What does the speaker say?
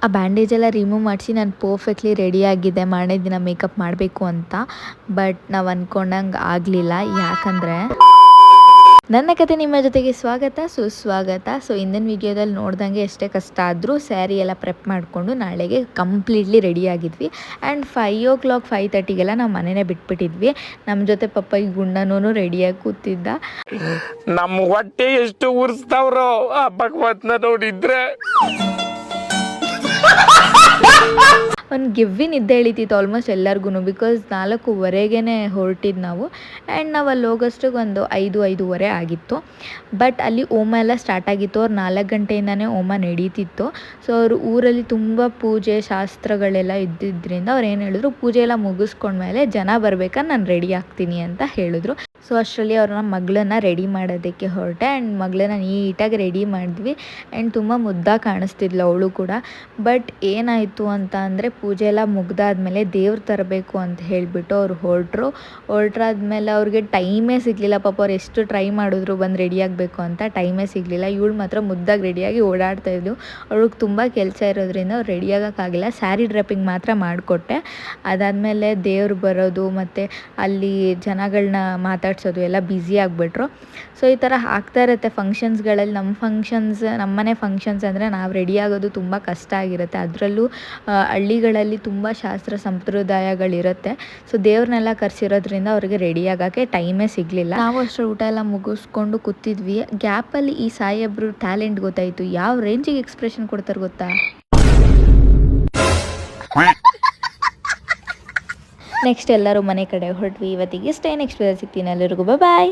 ಆ ಬ್ಯಾಂಡೇಜ್ ಎಲ್ಲ ರಿಮೂವ್ ಮಾಡಿಸಿ ನಾನು ಪರ್ಫೆಕ್ಟ್ಲಿ ರೆಡಿಯಾಗಿದ್ದೆ ಮಾರನೇ ದಿನ ಮೇಕಪ್ ಮಾಡಬೇಕು ಅಂತ. ಬಟ್ ನಾವು ಅಂದ್ಕೊಂಡಂಗೆ ಆಗಲಿಲ್ಲ. ಯಾಕಂದರೆ ನನ್ನ ಕತೆ ನಿಮ್ಮ ಜೊತೆಗೆ ಸ್ವಾಗತ ಸುಸ್ವಾಗತ. ಸೊ ಇಂದಿನ ವಿಡಿಯೋದಲ್ಲಿ ನೋಡ್ದಂಗೆ ಎಷ್ಟೇ ಕಷ್ಟ ಆದರೂ ಸ್ಯಾರಿ ಎಲ್ಲ ಪ್ರೆಪ್ ಮಾಡಿಕೊಂಡು ನಾಳೆಗೆ ಕಂಪ್ಲೀಟ್ಲಿ ರೆಡಿಯಾಗಿದ್ವಿ. ಆ್ಯಂಡ್ 5 o'clock 5:30ಗೆಲ್ಲ ನಾವು ಮನೆಯೇ ಬಿಟ್ಬಿಟ್ಟಿದ್ವಿ. ನಮ್ಮ ಜೊತೆ ಪಪ್ಪ ಈ ಗುಂಡನೂ ರೆಡಿಯಾಗಿ ಕೂತಿದ್ದ. ನಮ್ಮ ಹೊಟ್ಟೆ ಎಷ್ಟು ಉರ್ಸ್ತಾವ್ರೋ ಆ ಭಗವಂತನ ನೋಡಿದ್ರೆ. ಒಂದು ಗಿವ್ವಿನ ನಿದ್ದೆ ಎಳಿತಿತ್ತು ಆಲ್ಮೋಸ್ಟ್ ಎಲ್ಲರಿಗೂ. ಬಿಕಾಸ್ 4:15ಗೆ ಹೊರಟಿದ್ದು ನಾವು. ಆ್ಯಂಡ್ ನಾವು ಅಲ್ಲಿ ಹೋಗೋಷ್ಟಿಗೆ ಒಂದು 5-5:30 ಆಗಿತ್ತು. ಬಟ್ ಅಲ್ಲಿ ಹೋಮ ಎಲ್ಲ ಸ್ಟಾರ್ಟ್ ಆಗಿತ್ತು. ಅವ್ರು 4 ಗಂಟೆಯಿಂದನೇ ಹೋಮ ನಡೀತಿತ್ತು. ಸೊ ಅವರು ಊರಲ್ಲಿ ತುಂಬ ಪೂಜೆ ಶಾಸ್ತ್ರಗಳೆಲ್ಲ ಇದ್ದಿದ್ದರಿಂದ ಅವ್ರು ಏನು ಹೇಳಿದ್ರು, ಪೂಜೆ ಎಲ್ಲ ಮುಗಿಸ್ಕೊಂಡ್ಮೇಲೆ ಜನ ಬರ್ಬೇಕಾದ್ರೆ ನಾನು ರೆಡಿ ಆಗ್ತೀನಿ ಅಂತ ಹೇಳಿದ್ರು. ಸೊ ಅಷ್ಟರಲ್ಲಿ ಅವ್ರನ್ನ ಮಗಳನ್ನ ರೆಡಿ ಮಾಡೋದಕ್ಕೆ ಹೊರಟೆ. ಆ್ಯಂಡ್ ಮಗಳನ್ನ ನೀಟಾಗಿ ರೆಡಿ ಮಾಡಿದ್ವಿ. ಆ್ಯಂಡ್ ತುಂಬ ಮುದ್ದಾಗಿ ಕಾಣಿಸ್ತಿದ್ಲು ಅವಳು ಕೂಡ. ಬಟ್ ಏನಾಯಿತು ಅಂತ ಅಂದರೆ, ಪೂಜೆ ಎಲ್ಲ ಮುಗ್ದಾದ್ಮೇಲೆ ದೇವ್ರು ತರಬೇಕು ಅಂತ ಹೇಳಿಬಿಟ್ಟು ಅವ್ರು ಹೊರಟ್ರಾದ್ಮೇಲೆ ಅವ್ರಿಗೆ ಟೈಮೇ ಸಿಗಲಿಲ್ಲ. ಪಾಪ ಅವ್ರು ಎಷ್ಟು ಟ್ರೈ ಮಾಡಿದ್ರು ಬಂದು ರೆಡಿ ಆಗಬೇಕು ಅಂತ, ಟೈಮೇ ಸಿಗಲಿಲ್ಲ. ಇವಳು ಮಾತ್ರ ಮುದ್ದಾಗಿ ರೆಡಿಯಾಗಿ ಓಡಾಡ್ತಾಯಿದ್ಲು. ಅವ್ಳಿಗೆ ತುಂಬ ಕೆಲಸ ಇರೋದ್ರಿಂದ ಅವ್ರು ರೆಡಿ ಆಗೋಕ್ಕಾಗಿಲ್ಲ. ಸ್ಯಾರಿ ಡ್ರೆಪ್ಪಿಂಗ್ ಮಾತ್ರ ಮಾಡಿಕೊಟ್ಟೆ. ಅದಾದಮೇಲೆ ದೇವ್ರು ಬರೋದು ಮತ್ತು ಅಲ್ಲಿ ಜನಗಳನ್ನ ಮಾತಾಡ್ಸೋದು ಎಲ್ಲ ಬ್ಯುಸಿ ಆಗಿಬಿಟ್ರು. ಸೊ ಈ ಥರ ಆಗ್ತಾ ಇರುತ್ತೆ ಫಂಕ್ಷನ್ಸ್ಗಳಲ್ಲಿ. ನಮ್ಮನೆ ಫಂಕ್ಷನ್ಸ್ ಅಂದರೆ ನಾವು ರೆಡಿ ಆಗೋದು ತುಂಬ ಕಷ್ಟ ಆಗಿರುತ್ತೆ. ಅದರಲ್ಲೂ ಹಳ್ಳಿಗಳಲ್ಲಿ ತುಂಬ ಶಾಸ್ತ್ರ ಸಂಪ್ರದಾಯಗಳಿರುತ್ತೆ. ಸೊ ದೇವ್ರನ್ನೆಲ್ಲ ಕರೆಸಿರೋದ್ರಿಂದ ಅವ್ರಿಗೆ ರೆಡಿ ಆಗೋಕ್ಕೆ ಟೈಮೇ ಸಿಗಲಿಲ್ಲ. ನಾವು ಅಷ್ಟು ಊಟ ಎಲ್ಲ ಮುಗಿಸ್ಕೊಂಡು ಕೂತಿದ್ವಿ. ಗ್ಯಾಪಲ್ಲಿ ಈ ಸಾಯಿಬ್ರು ಟ್ಯಾಲೆಂಟ್ ಗೊತ್ತಾಯಿತು. ಯಾವ ರೇಂಜಿಗೆ ಎಕ್ಸ್ಪ್ರೆಷನ್ ಕೊಡ್ತಾರೆ ಗೊತ್ತಾ? ನೆಕ್ಸ್ಟ್ ಎಲ್ಲರೂ ಮನೆ ಕಡೆ ಹೊರಟ್ವಿ. ಇವತ್ತಿಗೆ ಇಷ್ಟೇ. ನೆಕ್ಸ್ಟ್ ಸಿಗ್ತೀನಿ. ಎಲ್ಲರಿಗೂ ಬಾಯ್.